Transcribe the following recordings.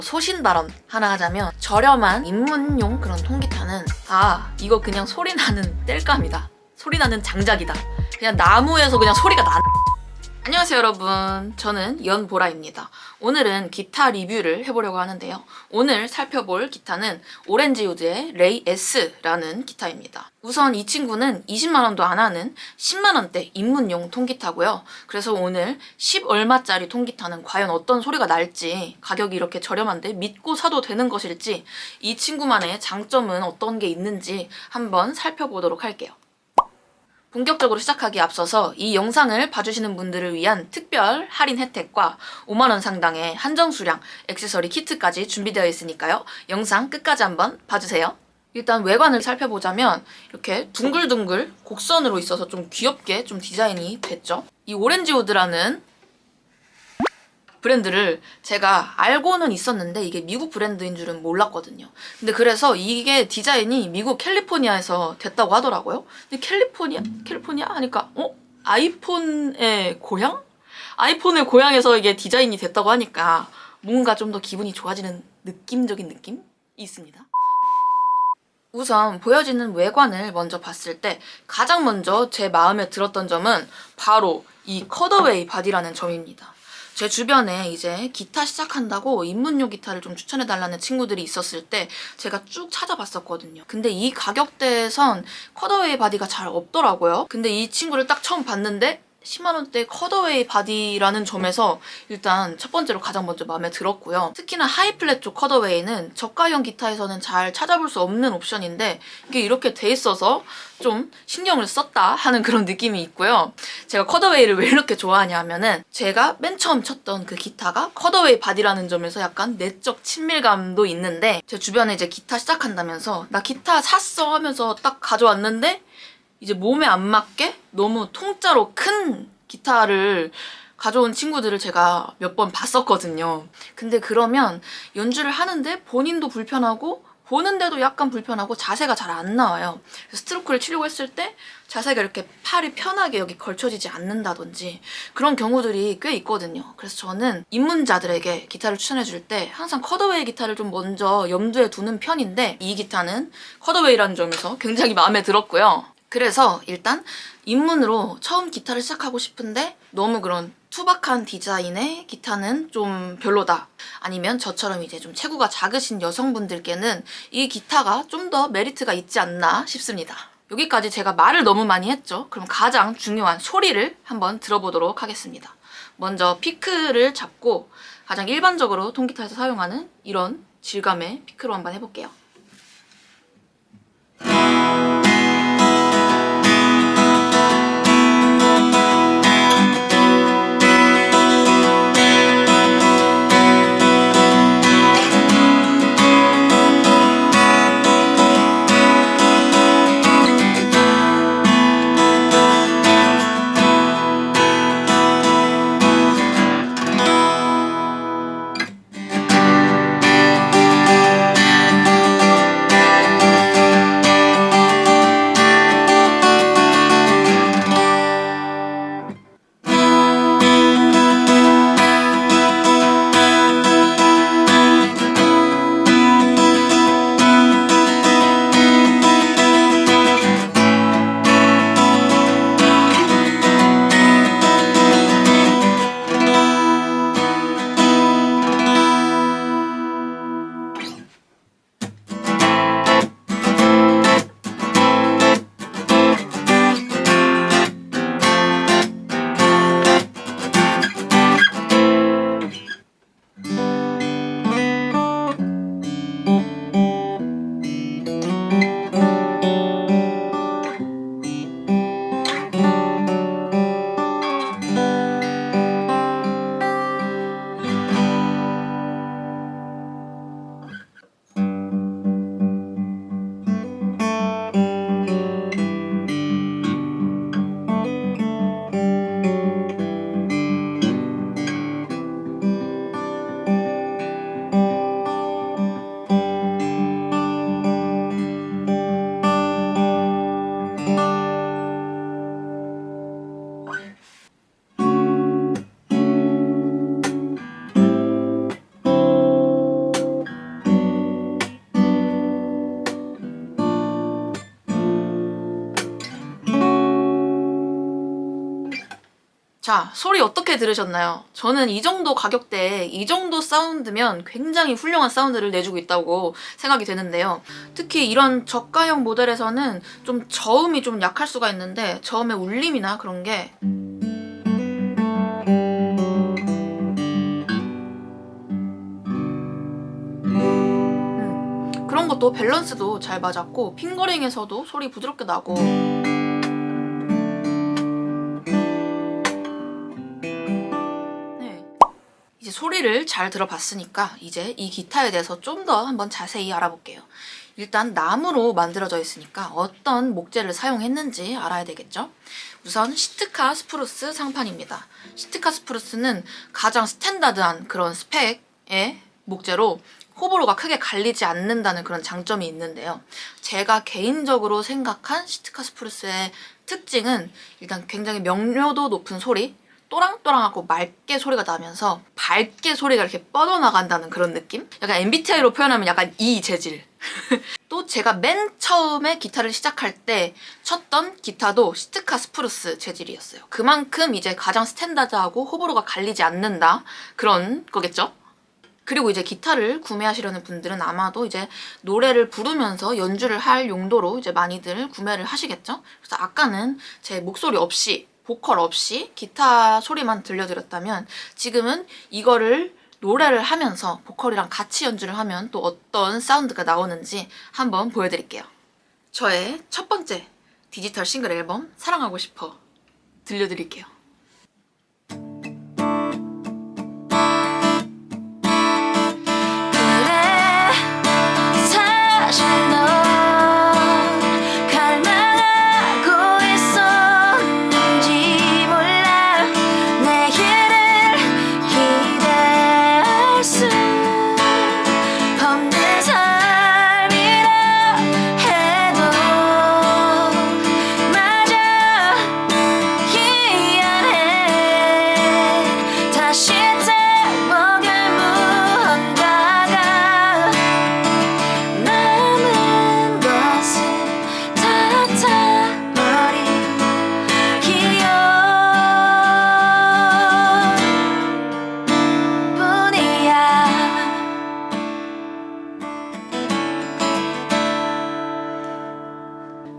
소신 발언 하나 하자면 저렴한 입문용 그런 통기타는 이거 그냥 소리나는 땔감이다. 소리나는 장작이다. 그냥 나무에서 그냥 소리가 나. 안녕하세요 여러분, 저는 연보라입니다. 오늘은 기타 리뷰를 해보려고 하는데요. 오늘 살펴볼 기타는 오렌지우드의 레이 S라는 기타입니다. 우선 이 친구는 20만원도 안 하는 10만원대 입문용 통기타고요. 그래서 오늘 10 얼마짜리 통기타는 과연 어떤 소리가 날지, 가격이 이렇게 저렴한데 믿고 사도 되는 것일지, 이 친구만의 장점은 어떤 게 있는지 한번 살펴보도록 할게요. 본격적으로 시작하기에 앞서서 이 영상을 봐주시는 분들을 위한 특별 할인 혜택과 5만원 상당의 한정 수량 액세서리 키트까지 준비되어 있으니까요. 영상 끝까지 한번 봐주세요. 일단 외관을 살펴보자면 이렇게 둥글둥글 곡선으로 있어서 좀 귀엽게 좀 디자인이 됐죠. 이 오렌지우드라는 브랜드를 제가 알고는 있었는데 이게 미국 브랜드인 줄은 몰랐거든요. 근데 그래서 이게 디자인이 미국 캘리포니아에서 됐다고 하더라고요. 근데 캘리포니아 하니까 아이폰의 고향? 아이폰의 고향에서 이게 디자인이 됐다고 하니까 뭔가 좀 더 기분이 좋아지는 느낌적인 느낌이 있습니다. 우선 보여지는 외관을 먼저 봤을 때 가장 먼저 제 마음에 들었던 점은 바로 이 컷어웨이 바디라는 점입니다. 제 주변에 이제 기타 시작한다고 입문용 기타를 좀 추천해달라는 친구들이 있었을 때 제가 쭉 찾아봤었거든요. 근데 이 가격대에선 컷어웨이 바디가 잘 없더라고요. 근데 이 친구를 딱 처음 봤는데 10만원대 컷어웨이 바디라는 점에서 일단 첫 번째로 가장 먼저 마음에 들었고요. 특히나 하이플랫 쪽 컷어웨이는 저가형 기타에서는 잘 찾아볼 수 없는 옵션인데 이게 이렇게 돼 있어서 좀 신경을 썼다 하는 그런 느낌이 있고요. 제가 컷어웨이를 왜 이렇게 좋아하냐 하면은 제가 맨 처음 쳤던 그 기타가 컷어웨이 바디라는 점에서 약간 내적 친밀감도 있는데, 제 주변에 이제 기타 시작한다면서 나 기타 샀어 하면서 딱 가져왔는데 이제 몸에 안 맞게 너무 통짜로 큰 기타를 가져온 친구들을 제가 몇 번 봤었거든요. 근데 그러면 연주를 하는데 본인도 불편하고 보는데도 약간 불편하고 자세가 잘 안 나와요. 그래서 스트로크를 치려고 했을 때 자세가 이렇게 팔이 편하게 여기 걸쳐지지 않는다든지 그런 경우들이 꽤 있거든요. 그래서 저는 입문자들에게 기타를 추천해줄 때 항상 컷어웨이 기타를 좀 먼저 염두에 두는 편인데, 이 기타는 컷어웨이라는 점에서 굉장히 마음에 들었고요. 그래서 일단 입문으로 처음 기타를 시작하고 싶은데 너무 그런 투박한 디자인의 기타는 좀 별로다, 아니면 저처럼 이제 좀 체구가 작으신 여성분들께는 이 기타가 좀 더 메리트가 있지 않나 싶습니다. 여기까지 제가 말을 너무 많이 했죠. 그럼 가장 중요한 소리를 한번 들어보도록 하겠습니다. 먼저 피크를 잡고 가장 일반적으로 통기타에서 사용하는 이런 질감의 피크로 한번 해볼게요. 자, 소리 어떻게 들으셨나요? 저는 이 정도 가격대에 이 정도 사운드면 굉장히 훌륭한 사운드를 내주고 있다고 생각이 되는데요. 특히 이런 저가형 모델에서는 좀 저음이 좀 약할 수가 있는데 저음의 울림이나 그런 게 그런 것도 밸런스도 잘 맞았고 핑거링에서도 소리 부드럽게 나고 이제 소리를 잘 들어봤으니까 이제 이 기타에 대해서 좀 더 한번 자세히 알아볼게요. 일단 나무로 만들어져 있으니까 어떤 목재를 사용했는지 알아야 되겠죠? 우선 시트카 스프루스 상판입니다. 시트카 스프루스는 가장 스탠다드한 그런 스펙의 목재로 호불호가 크게 갈리지 않는다는 그런 장점이 있는데요. 제가 개인적으로 생각한 시트카 스프루스의 특징은 일단 굉장히 명료도 높은 소리, 또랑또랑하고 맑게 소리가 나면서 밝게 소리가 이렇게 뻗어나간다는 그런 느낌? 약간 MBTI로 표현하면 약간 이 재질. 또 제가 맨 처음에 기타를 시작할 때 쳤던 기타도 시트카 스프루스 재질이었어요. 그만큼 이제 가장 스탠다드하고 호불호가 갈리지 않는다 그런 거겠죠? 그리고 이제 기타를 구매하시려는 분들은 아마도 이제 노래를 부르면서 연주를 할 용도로 이제 많이들 구매를 하시겠죠? 그래서 아까는 제 목소리 없이 보컬 없이 기타 소리만 들려드렸다면 지금은 이거를 노래를 하면서 보컬이랑 같이 연주를 하면 또 어떤 사운드가 나오는지 한번 보여드릴게요. 저의 첫 번째 디지털 싱글 앨범 사랑하고 싶어 들려드릴게요.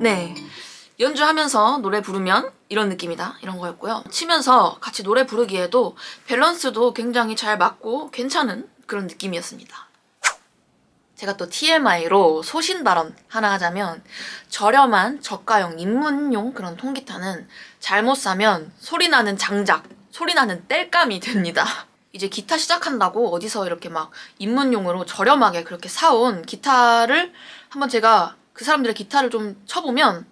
네, 연주하면서 노래 부르면 이런 느낌이다 이런 거였고요. 치면서 같이 노래 부르기에도 밸런스도 굉장히 잘 맞고 괜찮은 그런 느낌이었습니다. 제가 또 TMI로 소신 발언 하나 하자면 저렴한 저가형 입문용 그런 통기타는 잘못 사면 소리나는 장작, 소리나는 땔감이 됩니다. 이제 기타 시작한다고 어디서 이렇게 막 입문용으로 저렴하게 그렇게 사온 기타를 한번 제가 그 사람들의 기타를 좀 쳐보면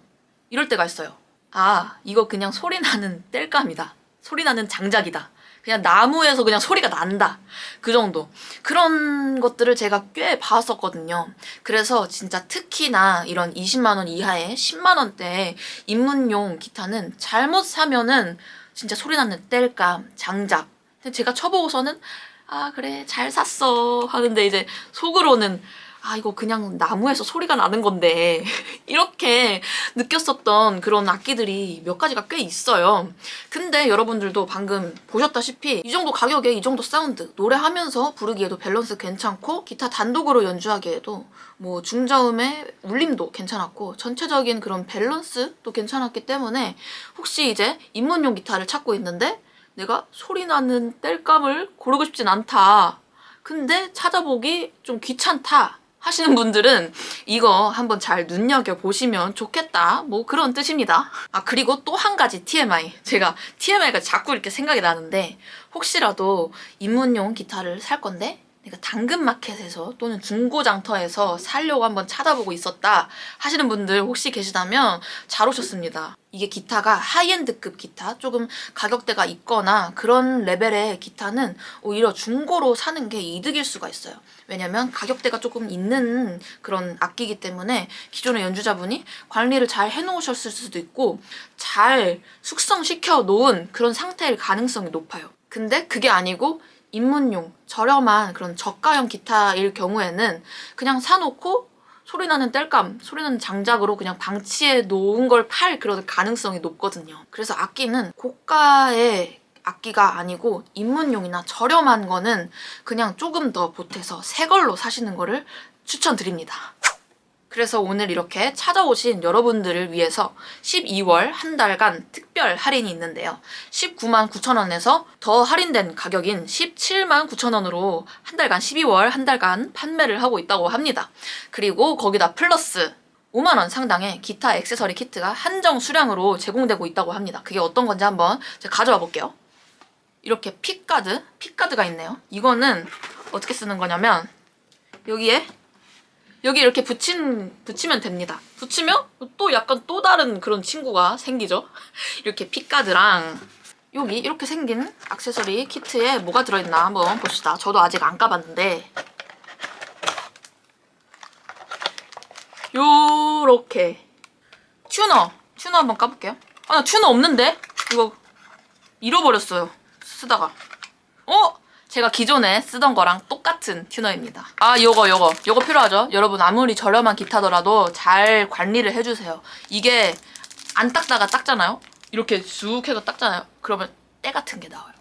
이럴 때가 있어요. 아, 이거 그냥 소리나는 땔감이다. 소리나는 장작이다. 그냥 나무에서 그냥 소리가 난다. 그 정도. 그런 것들을 제가 꽤 봤었거든요. 그래서 진짜 특히나 이런 20만 원 이하의 10만 원대의 입문용 기타는 잘못 사면은 진짜 소리나는 땔감, 장작. 근데 제가 쳐보고서는 아 그래 잘 샀어 하는데 이제 속으로는 아 이거 그냥 나무에서 소리가 나는 건데 이렇게 느꼈었던 그런 악기들이 몇 가지가 꽤 있어요. 근데 여러분들도 방금 보셨다시피 이 정도 가격에 이 정도 사운드 노래하면서 부르기에도 밸런스 괜찮고 기타 단독으로 연주하기에도 뭐 중저음의 울림도 괜찮았고 전체적인 그런 밸런스도 괜찮았기 때문에 혹시 이제 입문용 기타를 찾고 있는데 내가 소리나는 땔감을 고르고 싶진 않다. 근데 찾아보기 좀 귀찮다. 하시는 분들은 이거 한번 잘 눈여겨보시면 좋겠다. 뭐 그런 뜻입니다. 아 그리고 또 한 가지 TMI. 제가 TMI가 자꾸 이렇게 생각이 나는데 혹시라도 입문용 기타를 살 건데 내가 당근마켓에서 또는 중고장터에서 사려고 한번 찾아보고 있었다 하시는 분들 혹시 계시다면 잘 오셨습니다. 이게 기타가 하이엔드급 기타, 조금 가격대가 있거나 그런 레벨의 기타는 오히려 중고로 사는 게 이득일 수가 있어요. 왜냐면 가격대가 조금 있는 그런 악기이기 때문에 기존의 연주자분이 관리를 잘 해놓으셨을 수도 있고 잘 숙성시켜 놓은 그런 상태일 가능성이 높아요. 근데 그게 아니고 입문용, 저렴한 그런 저가형 기타일 경우에는 그냥 사놓고 소리나는 땔감, 소리나는 장작으로 그냥 방치해 놓은 걸 팔 그런 가능성이 높거든요. 그래서 악기는 고가의 악기가 아니고 입문용이나 저렴한 거는 그냥 조금 더 보태서 새 걸로 사시는 거를 추천드립니다. 그래서 오늘 이렇게 찾아오신 여러분들을 위해서 12월 한 달간 특별 할인이 있는데요. 19만 9천 원에서 더 할인된 가격인 17만 9천 원으로 한 달간 12월 한 달간 판매를 하고 있다고 합니다. 그리고 거기다 플러스 5만 원 상당의 기타 액세서리 키트가 한정 수량으로 제공되고 있다고 합니다. 그게 어떤 건지 한번 제가 가져와 볼게요. 이렇게 픽가드가 있네요. 이거는 어떻게 쓰는 거냐면 여기 이렇게 붙이면 됩니다. 붙이면 또 약간 또 다른 그런 친구가 생기죠. 이렇게 픽가드랑 여기 이렇게 생긴 액세서리 키트에 뭐가 들어있나 한번 봅시다. 저도 아직 안 까봤는데 요렇게 튜너 한번 까볼게요. 아, 나 튜너 없는데? 이거 잃어버렸어요. 쓰다가. 제가 기존에 쓰던 거랑 똑같은 튜너입니다. 아, 요거 필요하죠? 여러분 아무리 저렴한 기타더라도 잘 관리를 해주세요. 이게 안 닦다가 닦잖아요? 이렇게 쑥 해서 닦잖아요? 그러면 때 같은 게 나와요.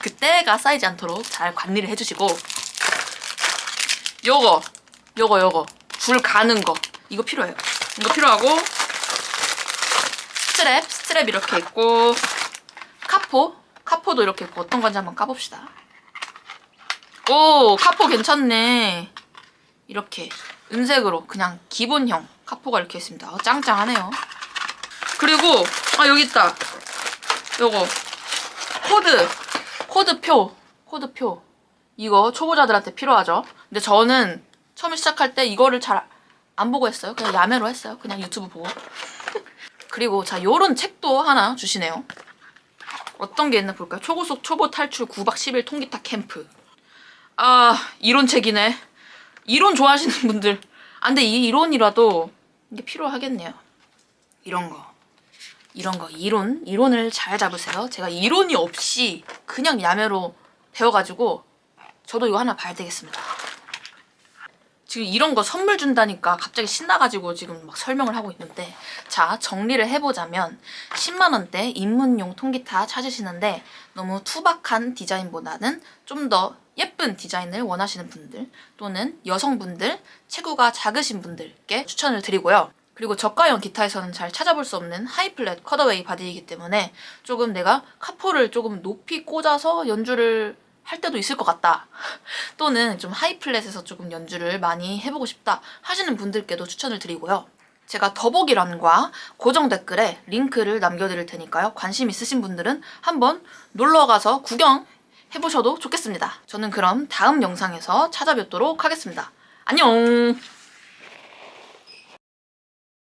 그 때가 쌓이지 않도록 잘 관리를 해주시고 요거 줄 가는 거 이거 필요해요. 이거 필요하고 스트랩 이렇게 있고 카포도 이렇게 있고 어떤 건지 한번 까봅시다. 오, 카포 괜찮네. 이렇게 은색으로 그냥 기본형 카포가 이렇게 있습니다. 짱짱하네요. 그리고 여기 있다. 요거 코드표 이거 초보자들한테 필요하죠. 근데 저는 처음 시작할 때 이거를 잘 안 보고 했어요. 그냥 야매로 했어요. 그냥 유튜브 보고. 그리고 자, 요런 책도 하나 주시네요. 어떤 게 있나 볼까요? 초고속 초보 탈출 9박 10일 통기타 캠프. 이론 책이네. 이론 좋아하시는 분들. 근데 이 이론이라도 이게 필요하겠네요. 이론을 잘 잡으세요. 제가 이론이 없이 그냥 야매로 배워가지고 저도 이거 하나 봐야 되겠습니다. 지금 이런 거 선물 준다니까 갑자기 신나가지고 지금 막 설명을 하고 있는데, 자, 정리를 해보자면 10만 원대 입문용 통기타 찾으시는데 너무 투박한 디자인보다는 좀 더 예쁜 디자인을 원하시는 분들 또는 여성분들, 체구가 작으신 분들께 추천을 드리고요. 그리고 저가형 기타에서는 잘 찾아볼 수 없는 하이플랫 컷어웨이 바디이기 때문에 조금 내가 카포를 조금 높이 꽂아서 연주를 할 때도 있을 것 같다. 또는 좀 하이플랫에서 조금 연주를 많이 해보고 싶다 하시는 분들께도 추천을 드리고요. 제가 더보기란과 고정 댓글에 링크를 남겨드릴 테니까요. 관심 있으신 분들은 한번 놀러가서 구경해보셔도 좋겠습니다. 저는 그럼 다음 영상에서 찾아뵙도록 하겠습니다. 안녕!